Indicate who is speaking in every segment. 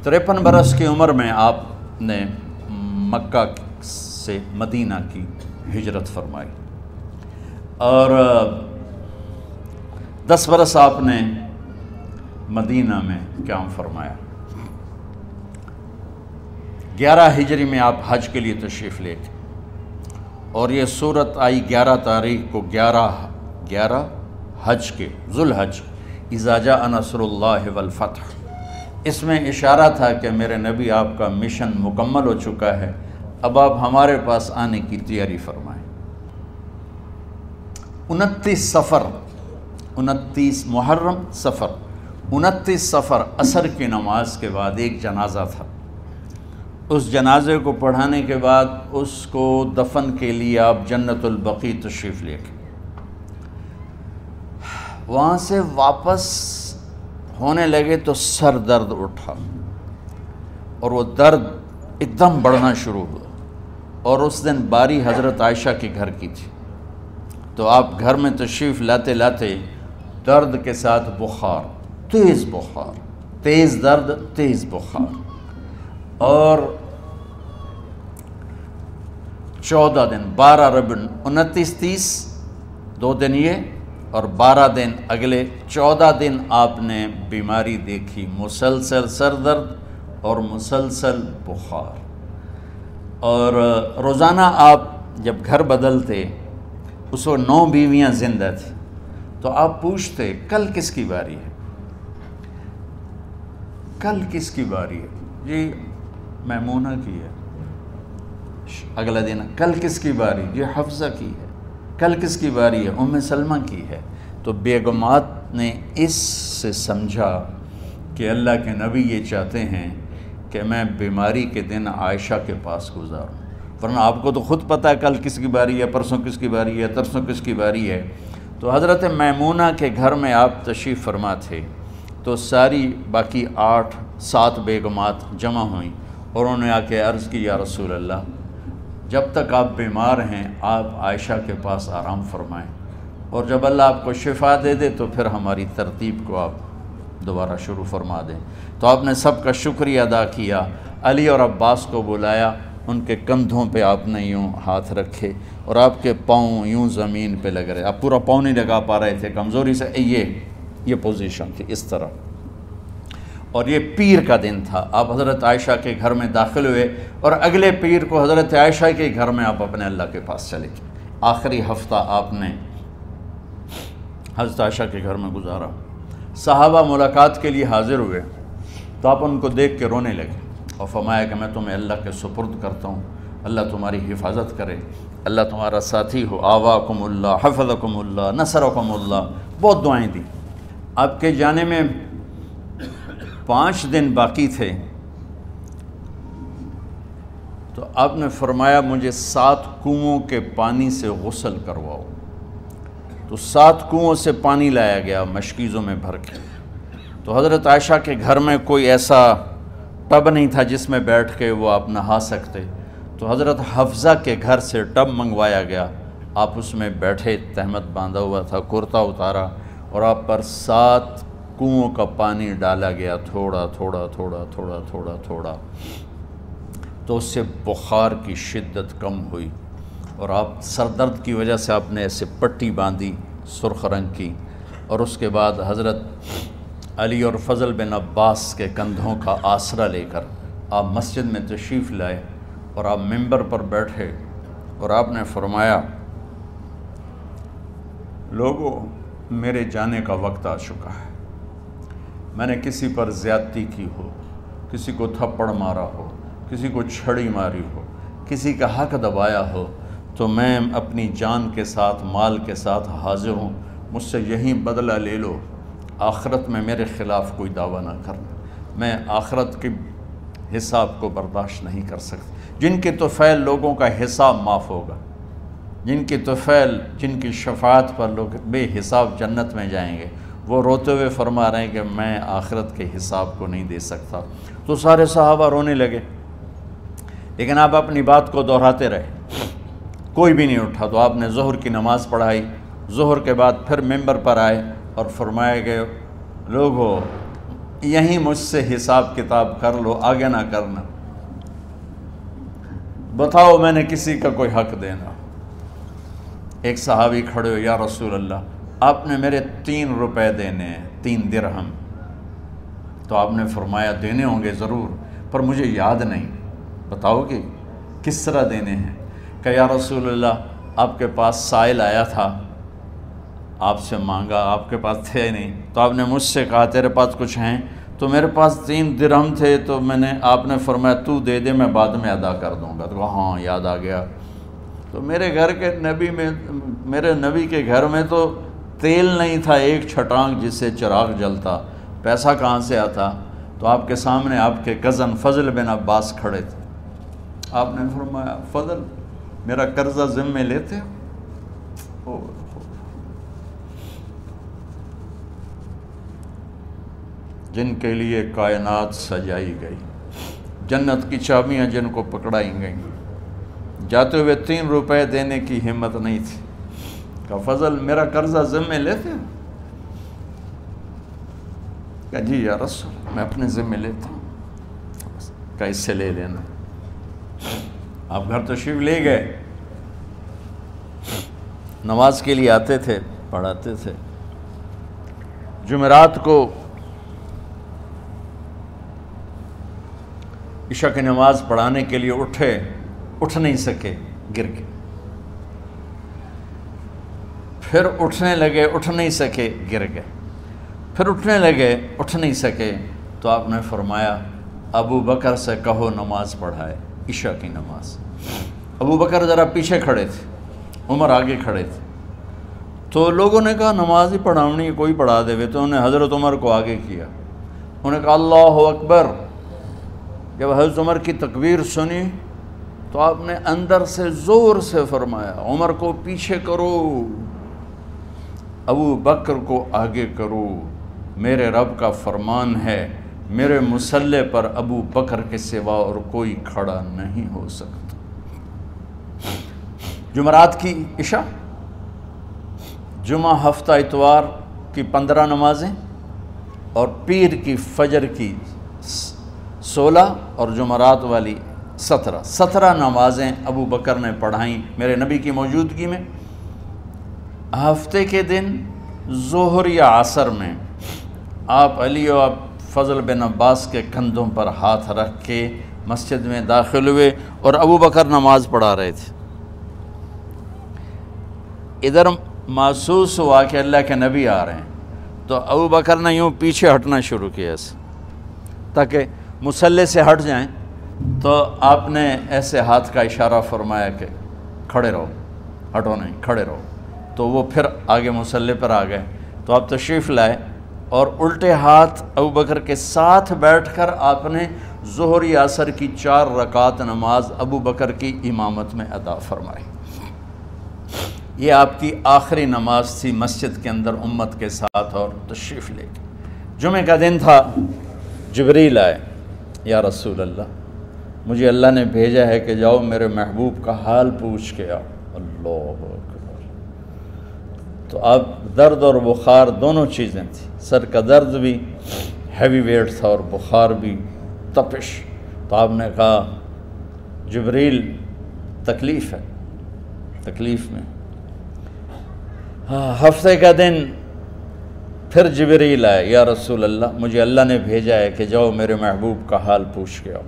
Speaker 1: 53 برس کی عمر میں آپ نے مکہ سے مدینہ کی ہجرت فرمائی اور 10 برس آپ نے مدینہ میں قیام فرمایا۔ 11 ہجری میں آپ حج کے لیے تشریف لے گئے اور یہ صورت آئی 11 تاریخ کو 11 حج کے ذوالحج، اذا جاء نصر اللہ والفتح۔ اس میں اشارہ تھا کہ میرے نبی آپ کا مشن مکمل ہو چکا ہے، اب آپ ہمارے پاس آنے کی تیاری فرمائیں۔ 29 محرم صفر 29 صفر عصر کی نماز کے بعد ایک جنازہ تھا۔ اس جنازے کو پڑھانے کے بعد اس کو دفن کے لیے آپ جنت البقیع تشریف لے گئے۔ وہاں سے واپس ہونے لگے تو سر درد اٹھا اور وہ درد ایک دم بڑھنا شروع ہوا، اور اس دن باری حضرت عائشہ کے گھر کی تھی، تو آپ گھر میں تشریف لاتے لاتے درد کے ساتھ بخار، تیز درد، تیز بخار، اور 14 دن 12 ربیع 29 30 2 دن یہ اور 12 دن اگلے 14 دن آپ نے بیماری دیکھی، مسلسل سر درد اور مسلسل بخار۔ اور روزانہ آپ جب گھر بدلتے، اس وقت 9 بیویاں زندہ تھیں، تو آپ پوچھتے کل کس کی باری ہے، کل کس کی باری ہے؟ جی میمونہ کی ہے۔ اگلا دن کل کس کی باری؟ جی حفصہ کی ہے۔ کل کس کی باری ہے؟ ام سلمہ کی ہے۔ تو بیگمات نے اس سے سمجھا کہ اللہ کے نبی یہ چاہتے ہیں کہ میں بیماری کے دن عائشہ کے پاس گزاروں، ورنہ آپ کو تو خود پتہ ہے کل کس کی باری ہے، پرسوں کس کی باری ہے، ترسوں کس کی باری ہے۔ تو حضرت میمونہ کے گھر میں آپ تشریف فرما تھے، تو ساری باقی 7 بیگمات جمع ہوئیں اور انہوں نے آ کے عرض کی، یا رسول اللہ، جب تک آپ بیمار ہیں آپ عائشہ کے پاس آرام فرمائیں، اور جب اللہ آپ کو شفا دے دے تو پھر ہماری ترتیب کو آپ دوبارہ شروع فرما دیں۔ تو آپ نے سب کا شکریہ ادا کیا، علی اور عباس کو بلایا، ان کے کندھوں پہ آپ نے یوں ہاتھ رکھے اور آپ کے پاؤں یوں زمین پہ لگ رہے، آپ پورا پاؤں نہیں لگا پا رہے تھے کمزوری سے، یہ پوزیشن تھی اس طرح۔ اور یہ پیر کا دن تھا، آپ حضرت عائشہ کے گھر میں داخل ہوئے اور اگلے پیر کو حضرت عائشہ کے گھر میں آپ اپنے اللہ کے پاس چلے گئے۔ آخری ہفتہ آپ نے حضرت عائشہ کے گھر میں گزارا۔ صحابہ ملاقات کے لیے حاضر ہوئے تو آپ ان کو دیکھ کے رونے لگے اور فرمایا کہ میں تمہیں اللہ کے سپرد کرتا ہوں، اللہ تمہاری حفاظت کرے، اللہ تمہارا ساتھی ہو، آواکم اللہ، حفظکم اللہ، نصرکم اللہ، بہت دعائیں دی۔ آپ کے جانے میں 5 دن باقی تھے، تو آپ نے فرمایا مجھے 7 کنوؤں کے پانی سے غسل کرواؤ۔ تو 7 کنوؤں سے پانی لایا گیا مشکیزوں میں بھر کے۔ تو حضرت عائشہ کے گھر میں کوئی ایسا ٹب نہیں تھا جس میں بیٹھ کے وہ آپ نہا سکتے، تو حضرت حفصہ کے گھر سے ٹب منگوایا گیا، آپ اس میں بیٹھے، تہمت باندھا ہوا تھا، کرتا اتارا اور آپ پر 7 کنوؤں کا پانی ڈالا گیا، تھوڑا تھوڑا تھوڑا تھوڑا تھوڑا تھوڑا، تو اس سے بخار کی شدت کم ہوئی، اور آپ سر درد کی وجہ سے آپ نے ایسے پٹی باندھی سرخ رنگ کی، اور اس کے بعد حضرت علی اور فضل بن عباس کے کندھوں کا آسرا لے کر آپ مسجد میں تشریف لائے اور آپ منبر پر بیٹھے اور آپ نے فرمایا، لوگوں میرے جانے کا وقت آ چکا ہے، میں نے کسی پر زیادتی کی ہو، کسی کو تھپڑ مارا ہو، کسی کو چھڑی ماری ہو، کسی کا حق دبایا ہو، تو میں اپنی جان کے ساتھ مال کے ساتھ حاضر ہوں، مجھ سے یہیں بدلہ لے لو، آخرت میں میرے خلاف کوئی دعویٰ نہ کرنا، میں آخرت کے حساب کو برداشت نہیں کر سکتا۔ جن کے طفیل لوگوں کا حساب معاف ہوگا، جن کی طفیل، جن کی شفاعت پر لوگ بے حساب جنت میں جائیں گے، وہ روتے ہوئے فرما رہے ہیں کہ میں آخرت کے حساب کو نہیں دے سکتا۔ تو سارے صحابہ رونے لگے، لیکن آپ اپنی بات کو دہراتے رہے، کوئی بھی نہیں اٹھا۔ تو آپ نے ظہر کی نماز پڑھائی، ظہر کے بعد پھر منبر پر آئے اور فرمایا کہ لوگو یہیں مجھ سے حساب کتاب کر لو، آگے نہ کرنا، بتاؤ میں نے کسی کا کوئی حق دینا۔ ایک صحابی کھڑے ہو، یا رسول اللہ آپ نے میرے 3 روپے دینے ہیں، 3 درہم۔ تو آپ نے فرمایا دینے ہوں گے ضرور، پر مجھے یاد نہیں، بتاؤ گے کس طرح دینے ہیں؟ کہ یا رسول اللہ آپ کے پاس سائل آیا تھا، آپ سے مانگا، آپ کے پاس تھے نہیں، تو آپ نے مجھ سے کہا تیرے پاس کچھ ہیں؟ تو میرے پاس 3 درہم تھے، تو آپ نے فرمایا تو دے دے، میں بعد میں ادا کر دوں گا۔ تو ہاں یاد آ گیا۔ تو میرے نبی کے گھر میں تو تیل نہیں تھا، ایک چھٹانگ جس سے چراغ جلتا، پیسہ کہاں سے آتا؟ تو آپ کے سامنے آپ کے کزن فضل بن عباس کھڑے تھے۔ آپ نے فرمایا فضل میرا قرضہ ذمہ لیتے ہو؟ جن کے لیے کائنات سجائی گئی، جنت کی چابیاں جن کو پکڑائی گئیں، جاتے ہوئے 3 روپے دینے کی ہمت نہیں تھی۔ کہا فضل میرا قرضہ ذمہ لیتے ہو؟ کہا جی یا رسول میں اپنے ذمہ لیتا ہوں۔ کہا اس سے لے لینا۔ آپ گھر تشریف لے گئے، نماز کے لیے آتے تھے، پڑھاتے تھے۔ جمعرات کو عشاء کی نماز پڑھانے کے لیے اٹھ نہیں سکے، گر گئے، پھر اٹھنے لگے، اٹھ نہیں سکے، گر گئے، پھر اٹھنے لگے، اٹھ نہیں سکے۔ تو آپ نے فرمایا ابو بکر سے کہو نماز پڑھائے، عشاء کی نماز۔ ابو بکر ذرا پیچھے کھڑے تھے، عمر آگے کھڑے تھے۔ تو لوگوں نے کہا نماز ہی پڑھاؤنی ہے، کوئی پڑھا دے وے۔ تو انہوں نے حضرت عمر کو آگے کیا، انہوں نے کہا اللہ اکبر۔ جب حضرت عمر کی تکبیر سنی تو آپ نے اندر سے زور سے فرمایا عمر کو پیچھے کرو، ابو بکر کو آگے کرو، میرے رب کا فرمان ہے میرے مصلی پر ابو بکر کے سوا اور کوئی کھڑا نہیں ہو سکتا۔ جمعرات کی عشاء، جمعہ ہفتہ اتوار کی 15 نمازیں، اور پیر کی فجر کی 16 اور جمعرات والی 17 نمازیں ابو بکر نے پڑھائیں میرے نبی کی موجودگی میں۔ ہفتے کے دن ظہر یا عصر میں آپ علی و فضل بن عباس کے کندھوں پر ہاتھ رکھ کے مسجد میں داخل ہوئے اور ابو بکر نماز پڑھا رہے تھے۔ ادھر محسوس ہوا کہ اللہ کے نبی آ رہے ہیں، تو ابو بکر نے یوں پیچھے ہٹنا شروع کیا ایسے تاکہ مصلی سے ہٹ جائیں۔ تو آپ نے ایسے ہاتھ کا اشارہ فرمایا کہ کھڑے رہو، ہٹو نہیں، کھڑے رہو۔ تو وہ پھر آگے مصلی پر آ گئے۔ تو آپ تشریف لائے اور الٹے ہاتھ ابو بکر کے ساتھ بیٹھ کر آپ نے ظہر یا عصر کی 4 رکعت نماز ابو بکر کی امامت میں ادا فرمائی۔ یہ آپ کی آخری نماز تھی مسجد کے اندر امت کے ساتھ، اور تشریف لے کے جمعہ کا دن تھا۔ جبریل آئے، یا رسول اللہ مجھے اللہ نے بھیجا ہے کہ جاؤ میرے محبوب کا حال پوچھ کے آؤ۔ اللہ اکبر۔ تو اب درد اور بخار دونوں چیزیں تھیں، سر کا درد بھی ہیوی ویٹ تھا اور بخار بھی، تپش۔ تو آپ نے کہا جبریل تکلیف ہے، تکلیف میں۔ ہفتے کا دن پھر جبریل آئے، یا رسول اللہ مجھے اللہ نے بھیجا ہے کہ جاؤ میرے محبوب کا حال پوچھ کے آؤ۔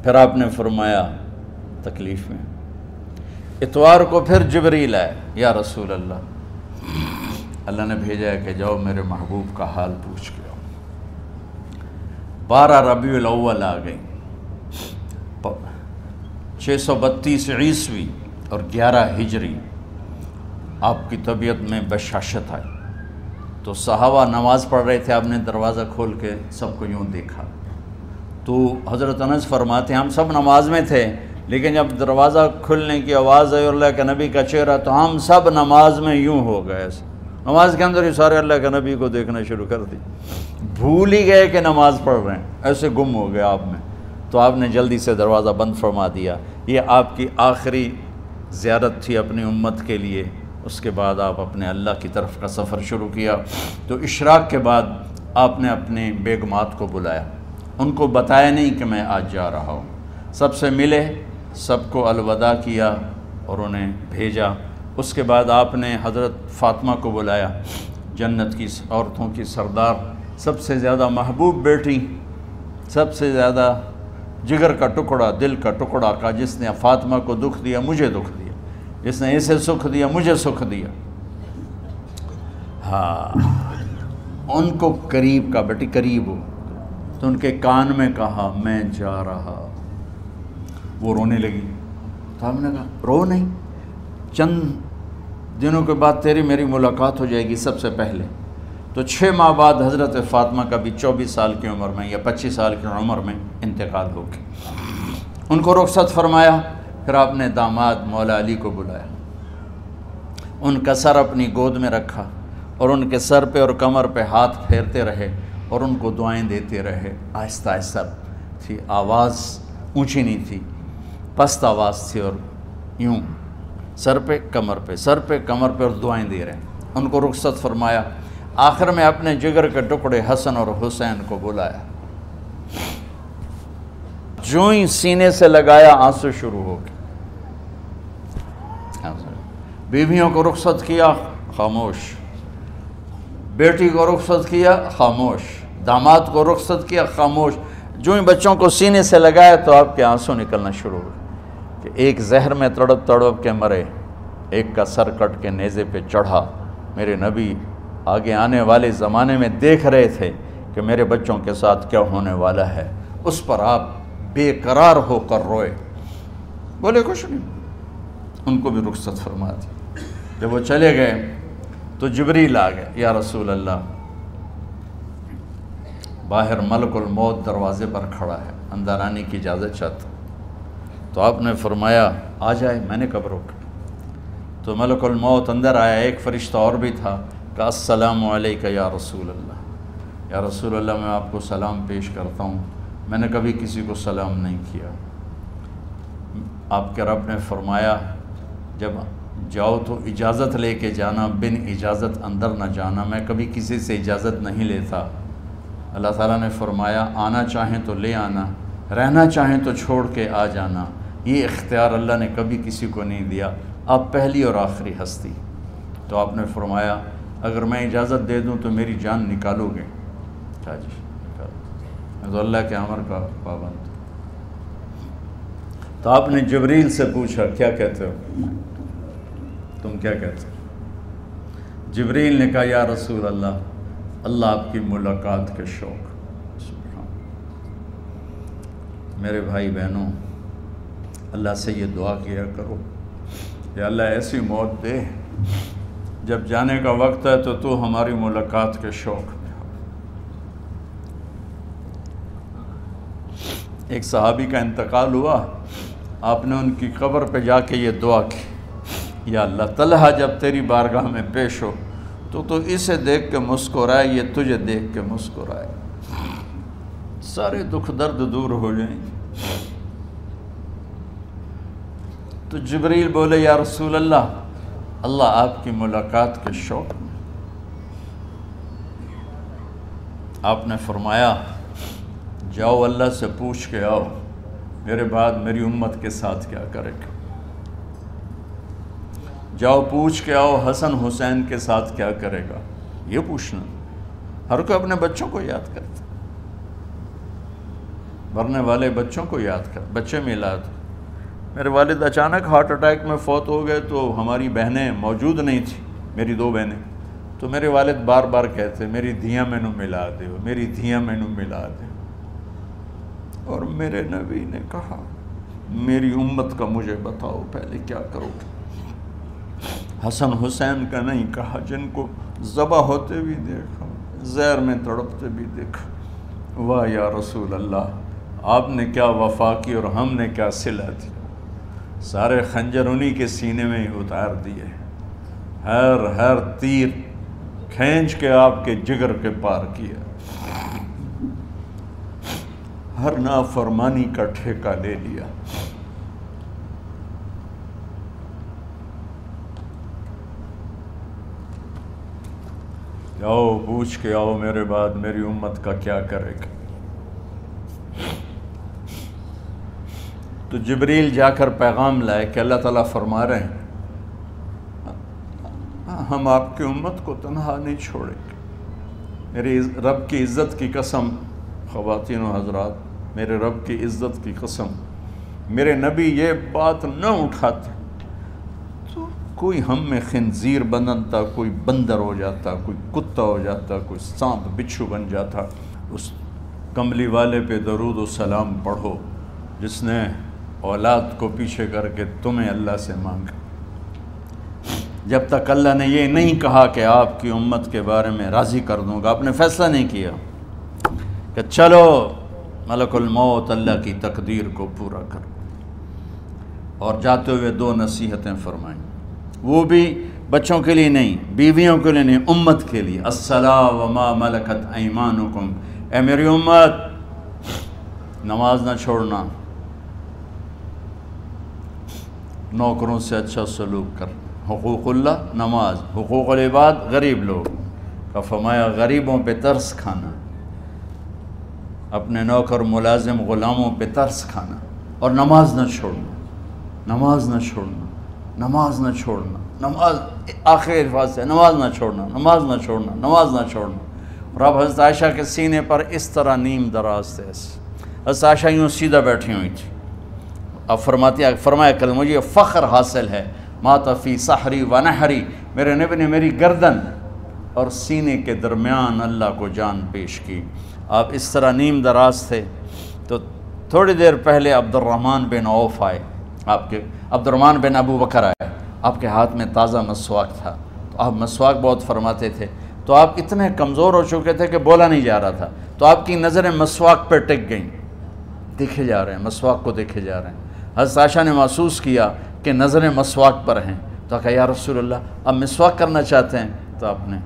Speaker 1: پھر آپ نے فرمایا تکلیف میں۔ اتوار کو پھر جبریل آئے، یا رسول اللہ نے بھیجا ہے کہ جاؤ میرے محبوب کا حال پوچھ کے آؤ۔ 12 ربیع الاول آ گئی، 632 عیسوی اور 11 ہجری۔ آپ کی طبیعت میں بشاشت آئی، تو صحابہ نماز پڑھ رہے تھے، آپ نے دروازہ کھول کے سب کو یوں دیکھا۔ تو حضرت انس فرماتے ہیں ہم سب نماز میں تھے، لیکن جب دروازہ کھلنے کی آواز آئی اور اللہ کے نبی کا چہرہ، تو ہم سب نماز میں یوں ہو گئے، نماز کے اندر ہی سارے اللہ کے نبی کو دیکھنا شروع کر دی، بھول ہی گئے کہ نماز پڑھ رہے ہیں، ایسے گم ہو گئے آپ میں۔ تو آپ نے جلدی سے دروازہ بند فرما دیا۔ یہ آپ کی آخری زیارت تھی اپنی امت کے لیے۔ اس کے بعد آپ اپنے اللہ کی طرف کا سفر شروع کیا۔ تو اشراق کے بعد آپ نے اپنے بیگمات کو بلایا، ان کو بتایا نہیں کہ میں آج جا رہا ہوں، سب سے ملے، سب کو الوداع کیا اور انہیں بھیجا۔ اس کے بعد آپ نے حضرت فاطمہ کو بلایا، جنت کی عورتوں کی سردار، سب سے زیادہ محبوب بیٹی، سب سے زیادہ جگر کا ٹکڑا، دل کا ٹکڑا کا، جس نے فاطمہ کو دکھ دیا مجھے دکھ دیا، جس نے اسے سکھ دیا مجھے سکھ دیا۔ ہاں، ان کو قریب کا، بیٹی قریب ہو، تو ان کے کان میں کہا میں جا رہا۔ وہ رونے لگی، تو ہم نے کہا رو نہیں، چند دنوں کے بعد تیری میری ملاقات ہو جائے گی سب سے پہلے۔ تو 6 ماہ بعد حضرت فاطمہ کا بھی 24 سال کی عمر میں یا 25 سال کی عمر میں انتقال ہو گیا۔ ان کو رخصت فرمایا، پھر آپ نے داماد مولا علی کو بلایا، ان کا سر اپنی گود میں رکھا اور ان کے سر پہ اور کمر پہ ہاتھ پھیرتے رہے اور ان کو دعائیں دیتے رہے۔ آہستہ آہستہ تھی، آواز اونچی نہیں تھی، پست آواز تھی، اور یوں سر پہ کمر پہ، سر پہ کمر پہ، اور دعائیں دے رہے ہیں۔ ان کو رخصت فرمایا، آخر میں اپنے جگر کے ٹکڑے حسن اور حسین کو بلایا، جو ہی سینے سے لگایا آنسو شروع ہو گئے۔ بیویوں کو رخصت کیا، خاموش، بیٹی کو رخصت کیا، خاموش، داماد کو رخصت کیا، خاموش، جو ہی بچوں کو سینے سے لگایا تو آپ کے آنسو نکلنا شروع ہو گئے کہ ایک زہر میں تڑپ تڑپ کے مرے، ایک کا سر کٹ کے نیزے پہ چڑھا۔ میرے نبی آگے آنے والے زمانے میں دیکھ رہے تھے کہ میرے بچوں کے ساتھ کیا ہونے والا ہے، اس پر آپ بے قرار ہو کر روئے، بولے کچھ نہیں، ان کو بھی رخصت فرما دی۔ جب وہ چلے گئے تو جبریل آ گئے، یا رسول اللہ، باہر ملک الموت دروازے پر کھڑا ہے، اندر آنے کی اجازت چاہتا۔ تو آپ نے فرمایا آ جائے، میں نے کب روکا؟ تو ملک الموت اندر آیا، ایک فرشتہ اور بھی تھا، کہا السلام علیکہ یا رسول اللہ، یا رسول اللہ میں آپ کو سلام پیش کرتا ہوں، میں نے کبھی کسی کو سلام نہیں کیا۔ آپ کے رب نے فرمایا جب جاؤ تو اجازت لے کے جانا، بن اجازت اندر نہ جانا، میں کبھی کسی سے اجازت نہیں لیتا۔ اللہ تعالیٰ نے فرمایا آنا چاہیں تو لے آنا، رہنا چاہیں تو چھوڑ کے آ جانا، یہ اختیار اللہ نے کبھی کسی کو نہیں دیا، آپ پہلی اور آخری ہستی۔ تو آپ نے فرمایا اگر میں اجازت دے دوں تو میری جان نکالو گے؟ کہا جی نکالو، میں تو اللہ کے امر کا پابند۔ تو آپ نے جبریل سے پوچھا کیا کہتے ہو، تم کیا کہتے ہو؟ جبریل نے کہا یا رسول اللہ، اللہ آپ کی ملاقات کے شوق۔ میرے بھائی بہنوں، اللہ سے یہ دعا کیا کرو کہ اللہ ایسی موت دے جب جانے کا وقت ہے تو ہماری ملاقات کے شوق میں ہو۔ ایک صحابی کا انتقال ہوا، آپ نے ان کی قبر پہ جا کے یہ دعا کی، یا اللہ طلحہ جب تیری بارگاہ میں پیش ہو تو اسے دیکھ کے مسکرائے، یہ تجھے دیکھ کے مسکرائے، سارے دکھ درد دور ہو جائیں۔ تو جبریل بولے یا رسول اللہ، اللہ آپ کی ملاقات کے شوق میں۔ آپ نے فرمایا جاؤ اللہ سے پوچھ کے آؤ میرے بعد میری امت کے ساتھ کیا کرے گا، جاؤ پوچھ کے آؤ حسن حسین کے ساتھ کیا کرے گا۔ یہ پوچھنا، ہر کوئی اپنے بچوں کو یاد کرتا، مرنے والے بچوں کو یاد کر، بچے میلاد۔ میرے والد اچانک ہارٹ اٹیک میں فوت ہو گئے تو ہماری بہنیں موجود نہیں تھیں، میری 2 بہنیں، تو میرے والد بار بار کہتے میری دھیاں مینو ملا دیو، میری دھیاں مینو ملا دیو۔ اور میرے نبی نے کہا میری امت کا مجھے بتاؤ پہلے کیا کرو گے۔ حسن حسین کا نہیں کہا، جن کو ذبح ہوتے بھی دیکھا، زہر میں تڑپتے بھی دیکھا۔ واہ یا رسول اللہ، آپ نے کیا وفا کی اور ہم نے کیا صلہ دی، سارے خنجر انہی کے سینے میں ہی اتار دیے، ہر تیر کھینچ کے آپ کے جگر کے پار کیا، ہر نافرمانی کا ٹھیکہ لے لیا۔ آؤ پوچھ کے آؤ میرے بعد میری امت کا کیا کرے گا۔ تو جبریل جا کر پیغام لائے کہ اللہ تعالیٰ فرما رہے ہیں ہم آپ کی امت کو تنہا نہیں چھوڑیں گے۔ میرے رب کی عزت کی قسم، خواتین و حضرات، میرے رب کی عزت کی قسم، میرے نبی یہ بات نہ اٹھاتے تو کوئی ہم میں خنزیر بنتا، کوئی بندر ہو جاتا، کوئی کتا ہو جاتا، کوئی سانپ بچھو بن جاتا۔ اس کملی والے پہ درود و سلام پڑھو جس نے اولاد کو پیچھے کر کے تمہیں اللہ سے مانگا۔ جب تک اللہ نے یہ نہیں کہا کہ آپ کی امت کے بارے میں راضی کر دوں گا، آپ نے فیصلہ نہیں کیا کہ چلو ملک الموت اللہ کی تقدیر کو پورا کر، اور جاتے ہوئے 2 نصیحتیں فرمائیں، وہ بھی بچوں کے لیے نہیں، بیویوں کے لیے نہیں، امت کے لیے۔ الصلاۃ وما ملکت ایمانکم، اے میری امت نماز نہ چھوڑنا، نوکروں سے اچھا سلوک کر، حقوق اللہ نماز، حقوق العباد غریب لوگ کا فرمایا غریبوں پہ ترس کھانا، اپنے نوکر ملازم غلاموں پہ ترس کھانا، اور نماز نہ چھوڑنا، نماز نہ چھوڑنا، نماز نہ چھوڑنا، نماز آخری الفاظ سے نماز نہ چھوڑنا، نماز نہ چھوڑنا، نماز نہ چھوڑنا۔ اور اب حضرت عائشہ کے سینے پر اس طرح نیم دراز تھے، حضرت عائشہ یوں سیدھا بیٹھی ہوئی تھی۔ اب فرمایا کہ مجھے فخر حاصل ہے، مات فی سحری و نحری، میرے نبی نے میری گردن اور سینے کے درمیان اللہ کو جان پیش کی۔ آپ اس طرح نیم دراز تھے تو تھوڑی دیر پہلے عبد الرحمن بن عوف آئے، عبد الرحمن بن ابو بکر آئے، آپ کے ہاتھ میں تازہ مسواک تھا، تو آپ مسواک بہت فرماتے تھے، تو آپ اتنے کمزور ہو چکے تھے کہ بولا نہیں جا رہا تھا، تو آپ کی نظریں مسواک پہ ٹک گئیں، دیکھے جا رہے ہیں، مسواک کو دیکھے جا رہے ہیں۔ حضرت عائشہ نے محسوس کیا کہ نظریں مسواک پر ہیں، تو کہا یا رسول اللہ اب مسواک کرنا چاہتے ہیں، تو آپ نے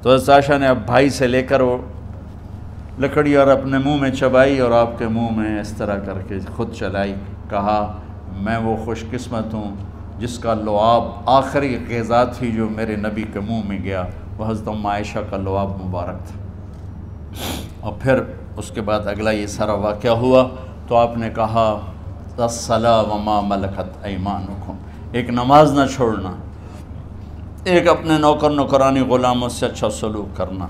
Speaker 1: تو حضرت عائشہ نے اب بھائی سے لے کر وہ لکڑی اور اپنے منہ میں چبائی اور آپ کے منہ میں اس طرح کر کے خود چلائی، کہا میں وہ خوش قسمت ہوں جس کا لعاب آخری غذا تھی جو میرے نبی کے منہ میں گیا، وہ حضرت ام عائشہ کا لعاب مبارک تھا۔ اور پھر اس کے بعد اگلا یہ سارا واقعہ ہوا، تو آپ نے کہا الصلاۃ وما ملکت ایمانکم، ایک نماز نہ چھوڑنا، ایک اپنے نوکر نوکرانی غلاموں سے اچھا سلوک کرنا،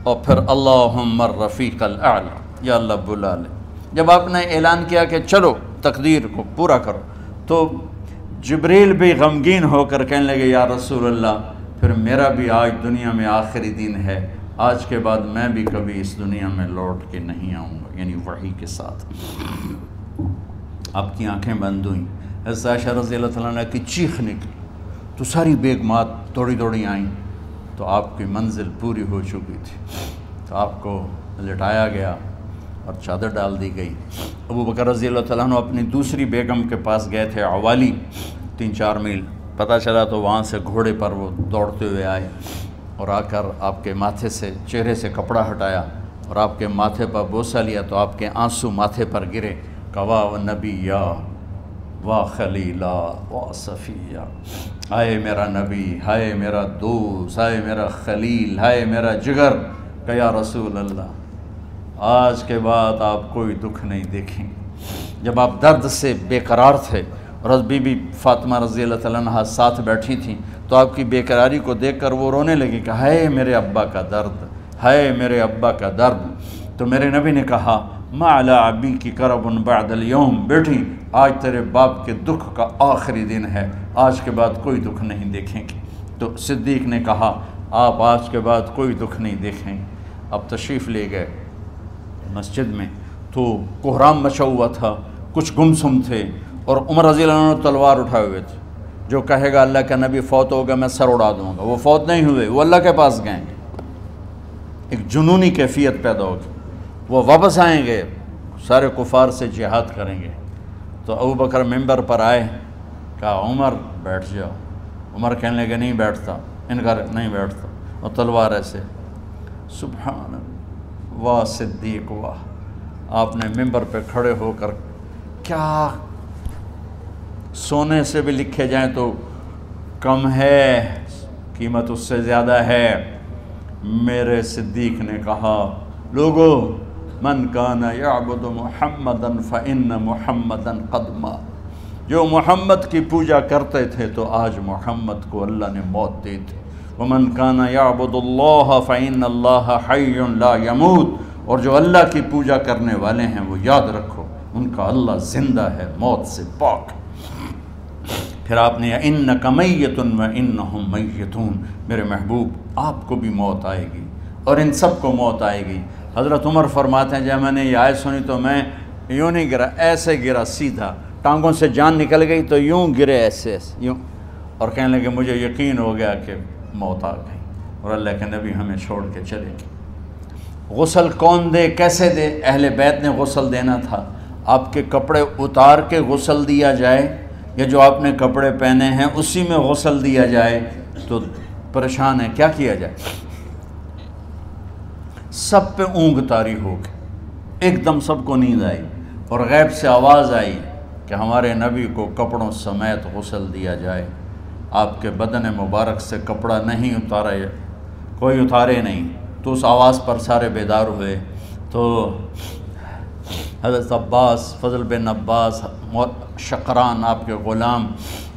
Speaker 1: اور پھر اللہم الرفیق الاعلی، یا اللہ بلا لے۔ جب آپ نے اعلان کیا کہ چلو تقدیر کو پورا کرو، تو جبریل بھی غمگین ہو کر کہنے لگے یا رسول اللہ پھر میرا بھی آج دنیا میں آخری دن ہے، آج کے بعد میں بھی کبھی اس دنیا میں لوٹ کے نہیں آؤں گا، یعنی وحی کے ساتھ۔ آپ کی آنکھیں بند ہوئیں، حضرت عائشہ رضی اللہ تعالیٰ عنہ کی چیخ نکلی، تو ساری بیگمات دوڑی دوڑی آئیں، تو آپ کی منزل پوری ہو چکی تھی، تو آپ کو لٹایا گیا اور چادر ڈال دی گئی۔ ابو بکر رضی اللہ تعالیٰ عنہ اپنی دوسری بیگم کے پاس گئے تھے، عوالی، 3-4 میل، پتہ چلا تو وہاں سے گھوڑے پر وہ دوڑتے ہوئے آئے اور آ کر آپ کے ماتھے سے چہرے سے کپڑا ہٹایا اور آپ کے ماتھے پر بوسہ لیا، تو آپ کے آنسو ماتھے پر گرے، کوا و نبیہ وا خلیلا وا صفیہ، ہائے میرا نبی، ہائے میرا دوست، ہائے میرا خلیل، ہائے میرا جگر، کہ یا رسول اللہ آج کے بعد آپ کوئی دکھ نہیں دیکھیں گے۔ جب آپ درد سے بے قرار تھے اور بی بی فاطمہ رضی اللہ تعالیٰ عنہ ساتھ بیٹھی تھیں، تو آپ کی بے قراری کو دیکھ کر وہ رونے لگی کہ ہائے میرے ابا کا درد، ہائے میرے ابا کا درد۔ تو میرے نبی نے کہا ما علی ابی کی کرب بعد اليوم، بیٹی آج تیرے باپ کے دکھ کا آخری دن ہے، آج کے بعد کوئی دکھ نہیں دیکھیں گے۔ تو صدیق نے کہا آپ آج کے بعد کوئی دکھ نہیں دیکھیں گے۔ اب تشریف لے گئے مسجد میں، تو کوہرام مچا ہوا تھا، کچھ گمسم تھے، اور عمر رضی اللہ عنہ تلوار اٹھائے ہوئے تھے، جو کہے گا اللہ کا نبی فوت ہوگا میں سر اڑا دوں گا، وہ فوت نہیں ہوئے، وہ اللہ کے پاس گئے، ایک جنونی کیفیت پیدا ہوگی، وہ واپس آئیں گے، سارے کفار سے جہاد کریں گے۔ تو ابو بکر ممبر پر آئے، کہا عمر بیٹھ جاؤ، عمر کہنے لگے نہیں بیٹھتا، انکار نہیں بیٹھتا، اور تلوار ایسے، سبحان واہ صدیق واہ۔ آپ نے ممبر پہ کھڑے ہو کر، کیا سونے سے بھی لکھے جائیں تو کم ہے، قیمت اس سے زیادہ ہے، میرے صدیق نے کہا لوگو من کان یعبد محمدًا فإن محمدًا قد مات، جو محمد کی پوجا کرتے تھے تو آج محمد کو اللہ نے موت دی تھی۔ ومن کان یعبد اللہ فإن اللہ حی لا یموت، اور جو اللہ کی پوجا کرنے والے ہیں وہ یاد رکھو ان کا اللہ زندہ ہے، موت سے پاک۔ پھر آپ نے اِنَّکَ مَیِّتٌ وَإِنَّهُمْ مَیِّتُونَ، میرے محبوب آپ کو بھی موت آئے گی اور ان سب کو موت آئے گی۔ حضرت عمر فرماتے ہیں جب میں نے یہ آیت سنی تو میں یوں نہیں گرا، ایسے گرا سیدھا، ٹانگوں سے جان نکل گئی تو یوں گرے ایسے یوں، اور کہنے لگے مجھے یقین ہو گیا کہ موت آ گئی اور اللہ کے نبی ہمیں چھوڑ کے چلے گئے۔ غسل کون دے، کیسے دے؟ اہل بیت نے غسل دینا تھا۔ آپ کے کپڑے اتار کے غسل دیا جائے یا جو آپ نے کپڑے پہنے ہیں اسی میں غسل دیا جائے تو پریشان ہے، کیا کیا جائے؟ سب پہ اونگ طاری ہو گئی، ایک دم سب کو نیند آئی اور غیب سے آواز آئی کہ ہمارے نبی کو کپڑوں سمیت غسل دیا جائے۔ آپ کے بدن مبارک سے کپڑا نہیں اتارا، کوئی اتارے نہیں، تو اس آواز پر سارے بیدار ہوئے۔ تو حضرت عباس، فضل بن عباس، شقران آپ کے غلام،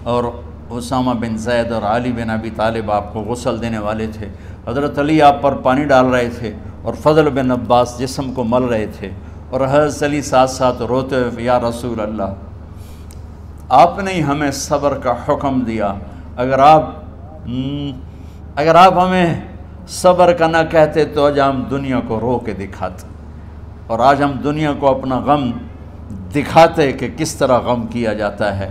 Speaker 1: اور اسامہ بن زید اور علی بن ابی طالب آپ کو غسل دینے والے تھے۔ حضرت علی آپ پر پانی ڈال رہے تھے اور فضل بن عباس جسم کو مل رہے تھے، اور حضرت علی ساتھ ساتھ روتے ہوئے یا رسول اللہ آپ نے ہی ہمیں صبر کا حکم دیا، اگر آپ ہمیں صبر کا نہ کہتے تو آج ہم دنیا کو رو کے دکھاتے، اور آج ہم دنیا کو اپنا غم دکھاتے کہ کس طرح غم کیا جاتا ہے۔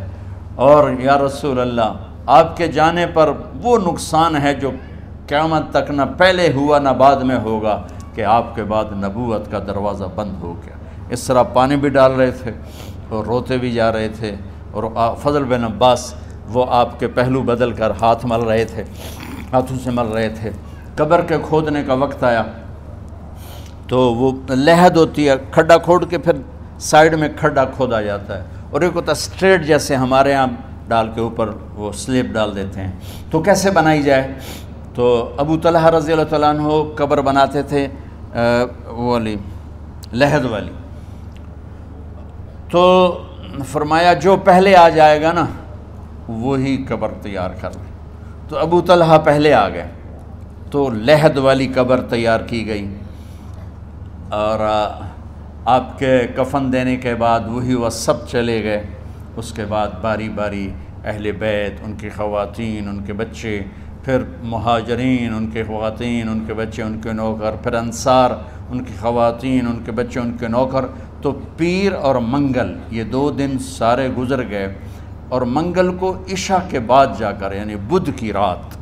Speaker 1: اور یا رسول اللہ آپ کے جانے پر وہ نقصان ہے جو قیامت تک نہ پہلے ہوا نہ بعد میں ہوگا کہ آپ کے بعد نبوت کا دروازہ بند ہو گیا۔ اس طرح پانی بھی ڈال رہے تھے اور روتے بھی جا رہے تھے، اور فضل بن عباس وہ آپ کے پہلو بدل کر ہاتھ مل رہے تھے، ہاتھوں سے مل رہے تھے۔ قبر کے کھودنے کا وقت آیا تو وہ لحد ہوتی ہے، کھڈا کھود کے پھر سائیڈ میں کھڈا کھودا جاتا ہے، اور ایک ہوتا اسٹریٹ جیسے ہمارے یہاں ڈال کے اوپر وہ سلیب ڈال دیتے ہیں، تو کیسے بنائی جائے؟ تو ابو طلحہ رضی اللہ تعالیٰ عنہ قبر بناتے تھے وہ والی لحد والی، تو فرمایا جو پہلے آ جائے گا نا وہی قبر تیار کر لے۔ تو ابو طلحہ پہلے آ گئے تو لحد والی قبر تیار کی گئی، اور آپ کے کفن دینے کے بعد وہی وہ سب چلے گئے۔ اس کے بعد باری باری اہل بیت، ان کی خواتین، ان کے بچے، پھر مہاجرین، ان کے خواتین، ان کے بچے، ان کے نوکر، پھر انصار، ان کی خواتین، ان کے بچے، ان کے نوکر۔ تو پیر اور منگل یہ 2 دن سارے گزر گئے، اور منگل کو عشاء کے بعد جا کر یعنی بدھ کی رات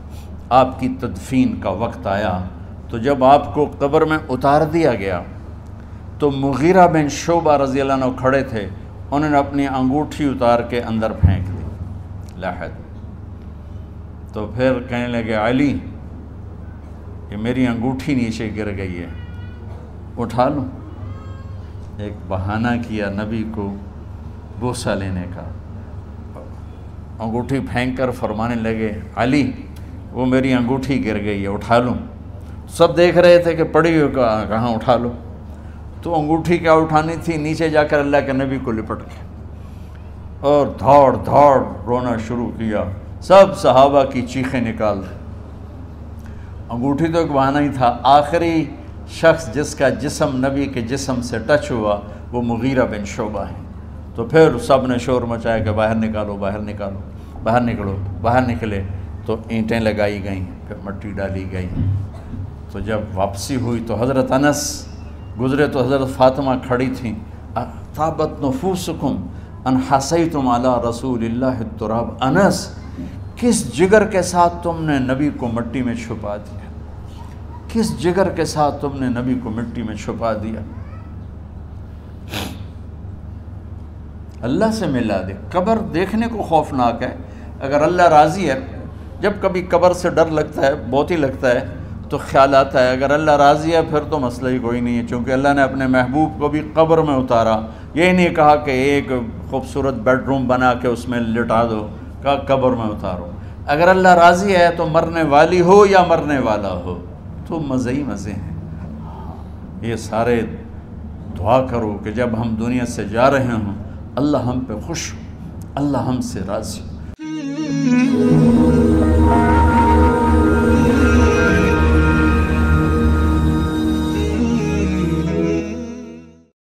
Speaker 1: آپ کی تدفین کا وقت آیا۔ تو جب آپ کو قبر میں اتار دیا گیا تو مغیرہ بن شعبہ رضی اللہ عنہ کھڑے تھے، انہوں نے اپنی انگوٹھی اتار کے اندر پھینک دی لحد۔ تو پھر کہنے لگے علی کہ میری انگوٹھی نیچے گر گئی ہے، اٹھا لوں۔ ایک بہانہ کیا نبی کو بوسہ لینے کا، انگوٹھی پھینک کر فرمانے لگے علی وہ میری انگوٹھی گر گئی ہے، اٹھا لوں۔ سب دیکھ رہے تھے کہ پڑی ہوئی کہاں اٹھا لو، تو انگوٹھی کیا اٹھانی تھی، نیچے جا کر اللہ کے نبی کو لپٹ کے اور دھاڑ دھاڑ رونا شروع کیا، سب صحابہ کی چیخیں نکال دی۔ انگوٹھی تو ایک بہانہ ہی تھا، آخری شخص جس کا جسم نبی کے جسم سے ٹچ ہوا وہ مغیرہ بن شعبہ ہیں۔ تو پھر سب نے شور مچایا کہ باہر نکالو، باہر نکالو، باہر نکلو۔ باہر نکلے تو اینٹیں لگائی گئیں، پھر مٹی ڈالی گئی۔ تو جب واپسی ہوئی تو حضرت انس گزرے تو حضرت فاطمہ کھڑی تھیں، طابت نفوسکم ان حسیتم علی رسول اللہ التراب۔ انس کس جگر کے ساتھ تم نے نبی کو مٹی میں چھپا دیا، کس جگر کے ساتھ تم نے نبی کو مٹی میں چھپا دیا۔ اللہ سے ملا دے۔ قبر دیکھنے کو خوفناک ہے، اگر اللہ راضی ہے، جب کبھی قبر سے ڈر لگتا ہے، بہت ہی لگتا ہے، تو خیال آتا ہے اگر اللہ راضی ہے پھر تو مسئلہ ہی کوئی نہیں ہے، چونکہ اللہ نے اپنے محبوب کو بھی قبر میں اتارا۔ یہ نہیں کہا کہ ایک خوبصورت بیڈ روم بنا کے اس میں لٹا دو، کہا قبر میں اتارو۔ اگر اللہ راضی ہے تو مرنے والی ہو یا مرنے والا ہو، تو مزے ہی مزے ہیں. یہ سارے دعا کرو کہ جب ہم دنیا سے جا رہے ہوں اللہ ہم پہ خوش ہو، اللہ ہم سے راضی ہو.